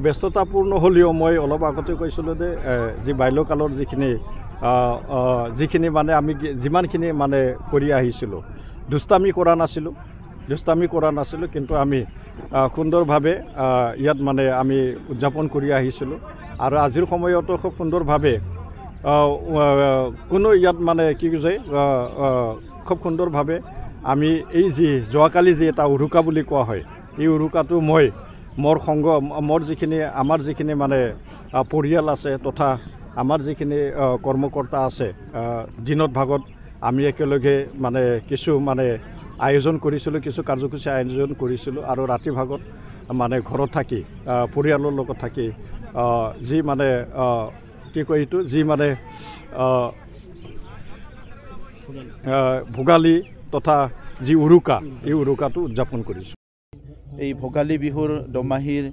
ব্যস্ততাপূৰ্ণ হ'লেও মই অলপ আগতে কৈছিলোঁ যে যি বাল্যকালৰ যিখিনি মানে আমি যিমানখিনি মানে কৰি আহিছিলোঁ, দুষ্টামি কৰা নাছিলোঁ, কিন্তু আমি সুন্দৰভাৱে ইয়াত মানে আমি উদযাপন কৰি আহিছিলোঁ। আৰু আজিৰ সময়তো খুব সুন্দৰভাৱে কোনো ইয়াত মানে কি যে খুব সুন্দৰভাৱে আমি এই যি যোৱাকালি যি এটা উৰুকা বুলি কোৱা হয়, এই উৰুকাটো আমাৰ যিখিনি মানে পৰিয়াল আছে তথা আমাৰ যিখিনি কৰ্মকৰ্তা আছে, দিনত ভাগত আমি একেলগে মানে কিছু কাৰ্যসূচী আয়োজন কৰিছিলোঁ আৰু ৰাতি ভাগত মানে ঘৰত থাকি পৰিয়ালৰ লগত থাকি যি মানে কি কয় এইটো যি মানে ভোগালী তথা যি উৰুকা, এই উৰুকাটো উদযাপন কৰিছোঁ। এই ভোগালী বিহুৰ দমাহীৰ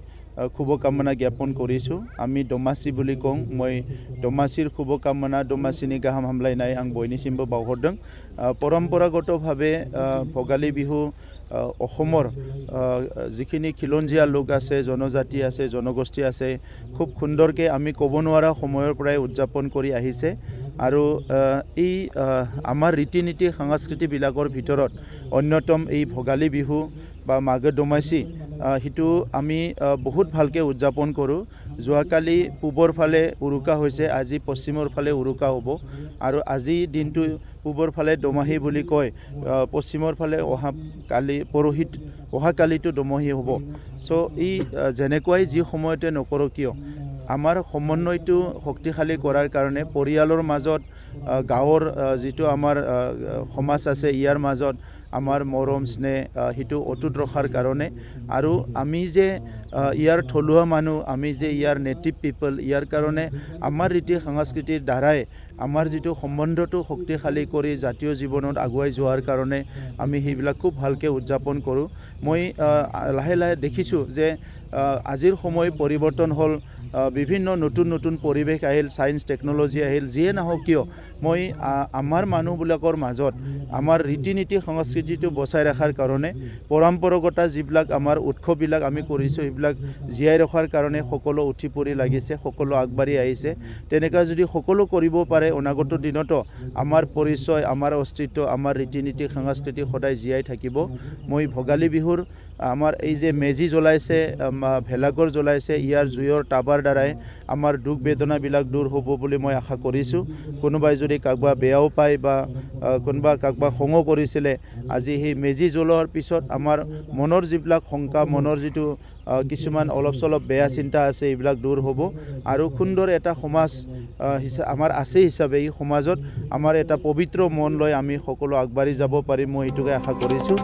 শুভকামনা জ্ঞাপন কৰিছোঁ। আমি দমাচি বুলি কওঁ। মই দমাচিৰ শুভকামনা, দমাচিनि गाहाम हामलायनाय आं बयनिसिमबो बावहरदों। परम्परागतभाৱে भोगाলী बिहु অসমৰ যিখিনি খিলঞ্জীয়া লোক আছে, জনজাতি আছে, জনগোষ্ঠী আছে, খুব সুন্দৰকৈ আমি ক'ব নোৱাৰা সময়ৰ পৰাই উদযাপন কৰি আহিছে। আৰু এই আমাৰ ৰীতি নীতি সংস্কৃতিবিলাকৰ ভিতৰত অন্যতম এই ভোগালী বিহু বা মাঘে দমাচি, সেইটো আমি বহুত ভালকৈ উদযাপন কৰোঁ। যোৱাকালি পূবৰ ফালে উৰুকা হৈছে, আজি পশ্চিমৰ ফালে উৰুকা হ'ব। আৰু আজি দিনটো পূবৰ ফালে দমাহী বুলি কয়, পশ্চিমৰ ফালে অহাকালিতো দমহী হ'ব। চ' এই যেনেকুৱাই যি সময়তে নকৰোঁ কিয়, আমাৰ সমন্বয়টো শক্তিশালী কৰাৰ কাৰণে পৰিয়ালৰ মাজত, গাঁৱৰ যিটো আমাৰ সমাজ আছে ইয়াৰ মাজত আমাৰ মৰম স্নেহ সেইটো অটুট ৰখাৰ কাৰণে, আৰু আমি যে ইয়াৰ থলুৱা মানুহ, আমি যে ইয়াৰ নেটিভ পিপল, ইয়াৰ কাৰণে আমাৰ ৰীতি সংস্কৃতিৰ দ্বাৰাই আমাৰ যিটো সম্বন্ধটো শক্তিশালী কৰি জাতীয় জীৱনত আগুৱাই যোৱাৰ কাৰণে আমি সেইবিলাক খুব ভালকৈ উদযাপন কৰোঁ। মই লাহে লাহে দেখিছোঁ যে আজিৰ সময় পৰিৱৰ্তন হ'ল, বিভিন্ন নতুন নতুন পৰিৱেশ আহিল, ছায়েন্স টেকন'লজি আহিল, যিয়ে নহওক কিয় মই আমাৰ মানুহবিলাকৰ মাজত আমাৰ ৰীতি নীতি সংস্কৃতিটো বচাই ৰখাৰ কাৰণে পৰম্পৰাগত যিবিলাক আমাৰ উৎসৱবিলাক আমি কৰিছোঁ সেইবিলাক জীয়াই ৰখাৰ কাৰণে সকলো উঠি পৰি লাগিছে, সকলো আগবাঢ়ি আহিছে। তেনেকুৱা যদি সকলো কৰিব পাৰে, অনাগত দিনতো আমাৰ পৰিচয়, আমাৰ অস্তিত্ব, আমাৰ ৰীতি নীতি সংস্কৃতি সদায় জীয়াই থাকিব। মই ভোগালী বিহুৰ আমাৰ এই যে মেজি জ্বলাইছে, ভেলাঘৰ জ্বলাইছে, ইয়াৰ জুইৰ টাবাৰ দ্বাৰাই আমাৰ দুখ বেদনাবিলাক দূৰ হ'ব বুলি মই আশা কৰিছোঁ। কোনোবাই যদি কাৰোবাক বেয়াও পায় বা কোনোবা কাৰোবাক খঙো কৰিছিলে, আজি সেই মেজি জ্বলোৱাৰ পিছত আমাৰ মনৰ যিবিলাক শংকা, মনৰ যিটো কিছুমান অলপ চলপ বেয়া চিন্তা আছে, এইবিলাক দূৰ হ'ব। আৰু সুন্দৰ এটা সমাজ আমাৰ আছে হিচাপে এই সমাজত আমাৰ এটা পবিত্ৰ মন লৈ আমি সকলো আগবাঢ়ি যাব পাৰিম, মই এইটোকে আশা কৰিছোঁ।